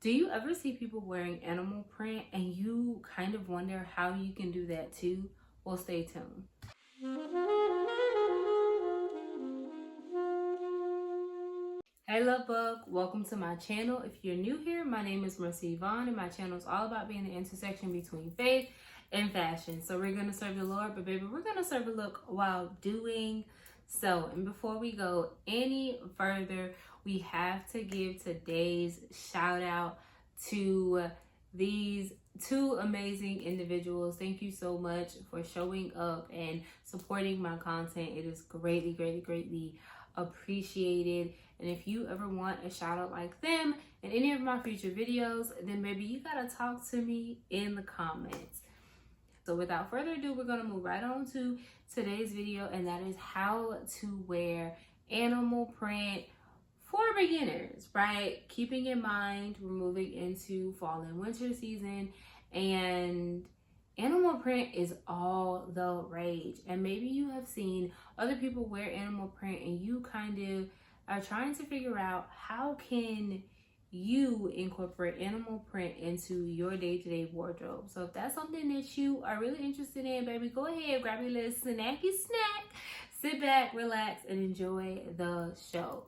Do you ever see people wearing animal print and you kind of wonder how you can do that too? Well, stay tuned. Hey Lovebug, welcome to my channel. If you're new here, my name is Mercy Yvonne and my channel is all about being the intersection between faith and fashion. So we're going to serve the Lord, but baby, we're going to serve the look while doing so. And before we go any further, we have to give today's shout out to these two amazing individuals. Thank you so much for showing up and supporting my content. It is greatly appreciated. And if you ever want a shout out like them in any of my future videos, then maybe you gotta talk to me in the comments. So without further ado, we're gonna move right on to today's video, and that is how to wear animal print for beginners, right? Keeping in mind we're moving into fall and winter season, and animal print is all the rage. And maybe you have seen other people wear animal print and you kind of are trying to figure out how can you incorporate animal print into your day-to-day wardrobe. So if that's something that you are really interested in, baby, go ahead, grab your little snacky snack, sit back, relax, and enjoy the show.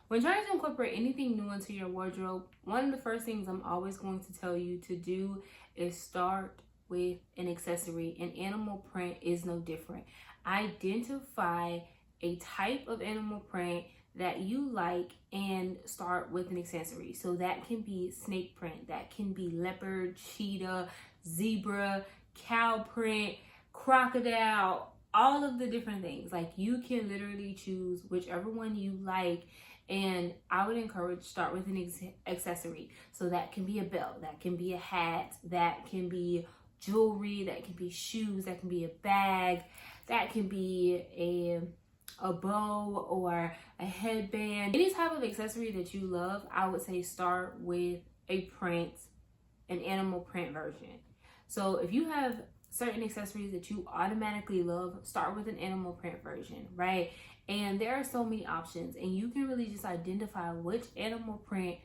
When trying to incorporate anything new into your wardrobe, one of the first things I'm always going to tell you to do is start with an accessory, and animal print is no different. Identify a type of animal print that you like and start with an accessory. So that can be snake print, that can be leopard, cheetah, zebra, cow print, crocodile, all of the different things. Like, you can literally choose whichever one you like. And I would encourage start with an accessory. So that can be a belt, that can be a hat, that can be jewelry, that can be shoes, that can be a bag, that can be a bow or a headband. Any type of accessory that you love, I would say start with a print, an animal print version. So if you have certain accessories that you automatically love, start with an animal print version, right? And there are so many options, and you can really just identify which animal print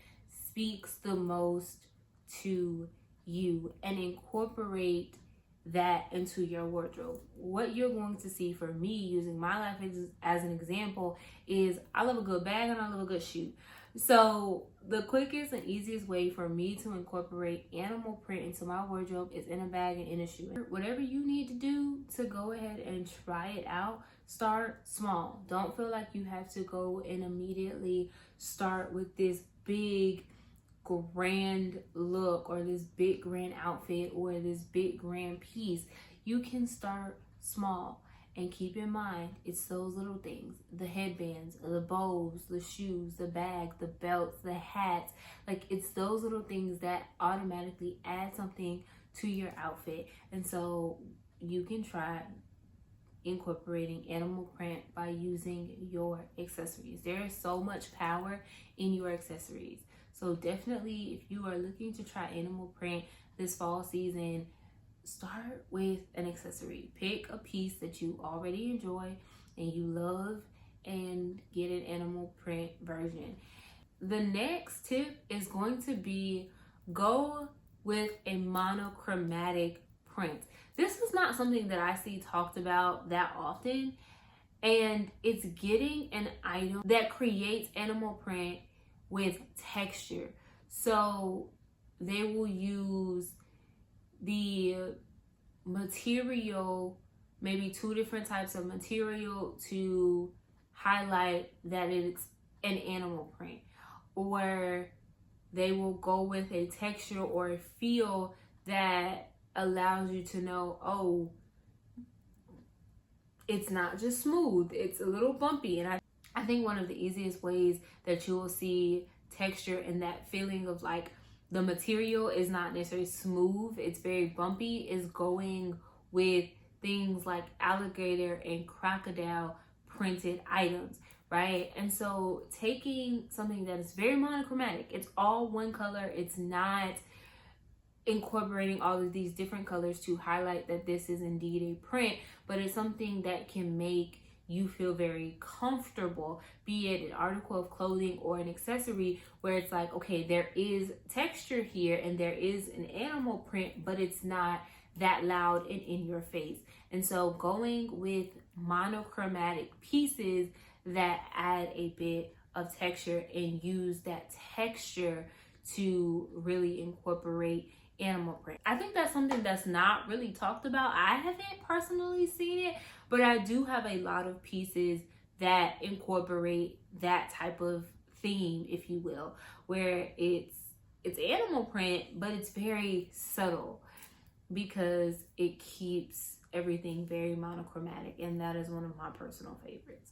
speaks the most to you and incorporate that into your wardrobe. What you're going to see for me, using my life as an example, is I love a good bag and I love a good shoe. So the quickest and easiest way for me to incorporate animal print into my wardrobe is in a bag and in a shoe. Whatever you need to do to go ahead and try it out, start small. Don't feel like you have to go and immediately start with this big grand look or this big grand outfit or this big grand piece. You can start small, and keep in mind it's those little things, the headbands, the bows, the shoes, the bag, the belts, the hats. Like, it's those little things that automatically add something to your outfit. And so you can try incorporating animal print by using your accessories. There is so much power in your accessories. So definitely, if you are looking to try animal print this fall season, start with an accessory. Pick a piece that you already enjoy and you love and get an animal print version. The next tip is going to be go with a monochromatic print. This is not something that I see talked about that often, and it's getting an item that creates animal print with texture. So they will use the material, maybe two different types of material, to highlight that it's an animal print, or they will go with a texture or a feel that allows you to know, oh, it's not just smooth, it's a little bumpy. And I think one of the easiest ways that you will see texture and that feeling of like the material is not necessarily smooth, it's very bumpy, is going with things like alligator and crocodile printed items, right? And so taking something that is very monochromatic, it's all one color, it's not incorporating all of these different colors to highlight that this is indeed a print, but it's something that can make you feel very comfortable, be it an article of clothing or an accessory where it's like, okay, there is texture here and there is an animal print, but it's not that loud and in your face. And so going with monochromatic pieces that add a bit of texture and use that texture to really incorporate animal print. I think that's something that's not really talked about. I haven't personally seen it, but I do have a lot of pieces that incorporate that type of theme, if you will, where it's animal print, but it's very subtle because it keeps everything very monochromatic, and that is one of my personal favorites.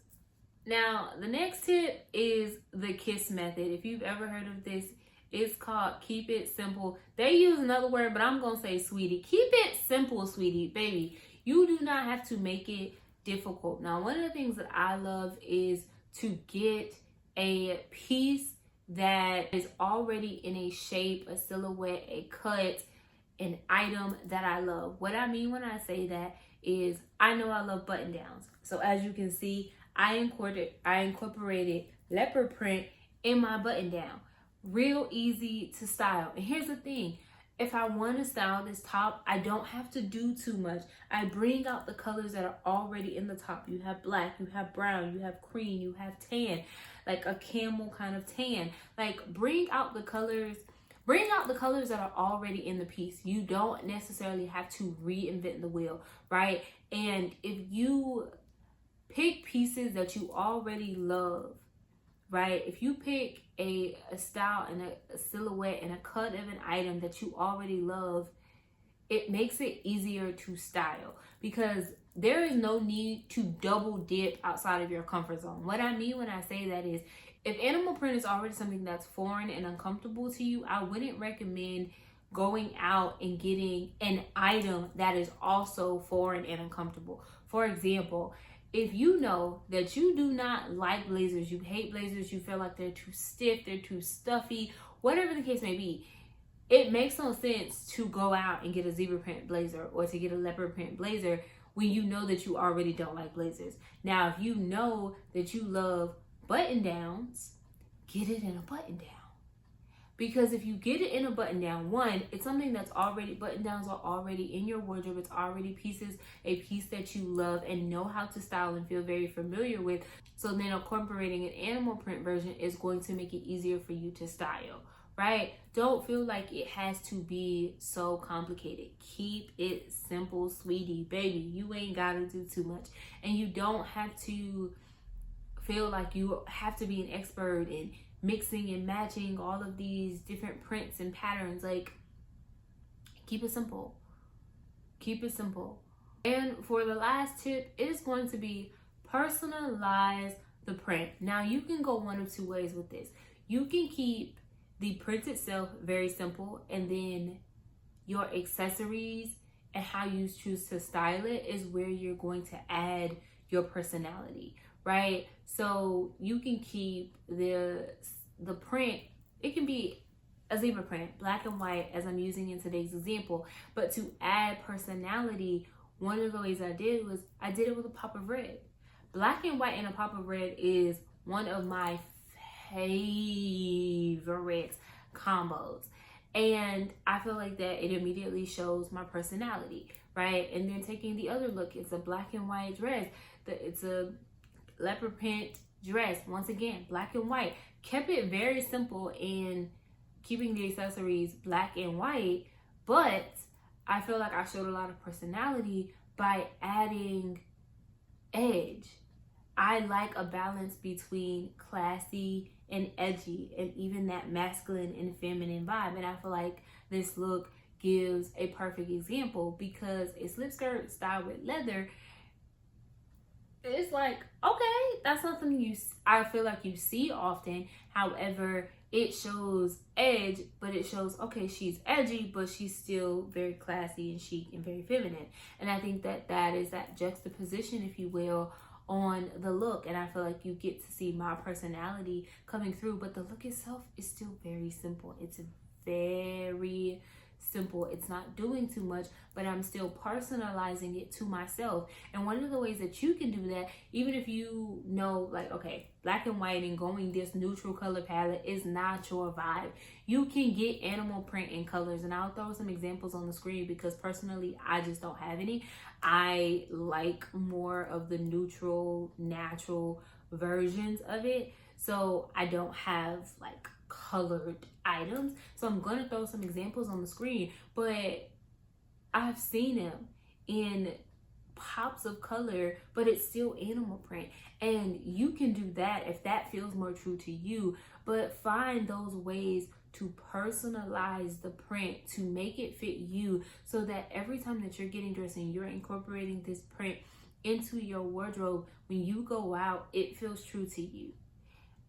Now, the next tip is the kiss method. If you've ever heard of this, it's called keep it simple. They use another word, but I'm going to say sweetie. Keep it simple, sweetie. Baby, you do not have to make it difficult. Now, one of the things that I love is to get a piece that is already in a shape, a silhouette, a cut, an item that I love. What I mean when I say that is I know I love button downs. So as you can see, I incorporated leopard print in my button down. Real easy to style. And here's the thing. If I want to style this top, I don't have to do too much. I bring out the colors that are already in the top. You have black, you have brown, you have cream, you have tan, like a camel kind of tan. Like bring out the colors that are already in the piece. You don't necessarily have to reinvent the wheel, right? And if you pick pieces that you already love, right? If you pick a style and a silhouette and a cut of an item that you already love, it makes it easier to style because there is no need to double dip outside of your comfort zone. What I mean when I say that is if animal print is already something that's foreign and uncomfortable to you, I wouldn't recommend going out and getting an item that is also foreign and uncomfortable. For example, if you know that you do not like blazers, you hate blazers, you feel like they're too stiff, they're too stuffy, whatever the case may be, it makes no sense to go out and get a zebra print blazer or to get a leopard print blazer when you know that you already don't like blazers. Now, if you know that you love button downs, get it in a button down. Because if you get it in a button down, one, it's something that's already, button downs are already in your wardrobe. It's already a piece that you love and know how to style and feel very familiar with. So then incorporating an animal print version is going to make it easier for you to style, right? Don't feel like it has to be so complicated. Keep it simple, sweetie, baby. You ain't got to do too much. And you don't have to feel like you have to be an expert in mixing and matching all of these different prints and patterns. Like, keep it simple. Keep it simple. And for the last tip, it is going to be personalize the print. Now, you can go one of two ways with this. You can keep the print itself very simple, and then your accessories and how you choose to style it is where you're going to add your personality, right? So you can keep the print. It can be a zebra print, black and white, as I'm using in today's example. But to add personality, one of the ways I did was I did it with a pop of red. Black and white and a pop of red is one of my favorite combos. And I feel like that it immediately shows my personality, right? And then taking the other look, it's a black and white dress. It's a leopard print dress. Once again, black and white. Kept it very simple in keeping the accessories black and white, but I feel like I showed a lot of personality by adding edge. I like a balance between classy and edgy, and even that masculine and feminine vibe. And I feel like this look gives a perfect example because a slip skirt styled with leather, it's like, okay, that's not something I feel like you see often. However, it shows edge, but it shows, okay, she's edgy, but she's still very classy and chic and very feminine. And I think that is that juxtaposition, if you will, on the look. And I feel like you get to see my personality coming through, but the look itself is still very simple. It's very simple. It's not doing too much, but I'm still personalizing it to myself. And one of the ways that you can do that, even if you know, like, okay, black and white and going this neutral color palette is not your vibe, you can get animal print in colors. And I'll throw some examples on the screen because personally, I just don't have any. I like more of the neutral, natural versions of it. So I don't have like colored items. So I'm going to throw some examples on the screen, but I've seen them in pops of color, but it's still animal print. And you can do that if that feels more true to you, but find those ways to personalize the print to make it fit you, so that every time that you're getting dressed and you're incorporating this print into your wardrobe, when you go out, it feels true to you.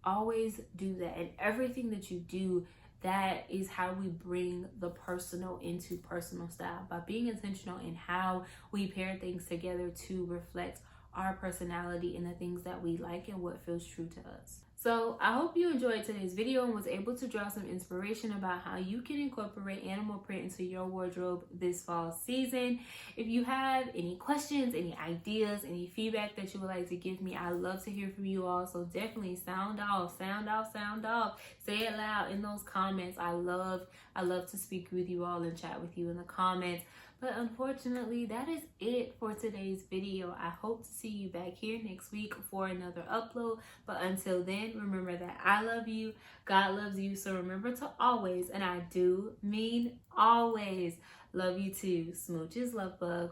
Always do that. And everything that you do, that is how we bring the personal into personal style, by being intentional in how we pair things together to reflect our personality and the things that we like and what feels true to us. So I hope you enjoyed today's video and was able to draw some inspiration about how you can incorporate animal print into your wardrobe this fall season. If you have any questions, any ideas, any feedback that you would like to give me, I love to hear from you all. So definitely sound off. Say it loud in those comments. I love to speak with you all and chat with you in the comments. But unfortunately, that is it for today's video. I hope to see you back here next week for another upload. But until then, remember that I love you, God loves you. So remember to always, and I do mean always, love you too. Smooches, Lovebug.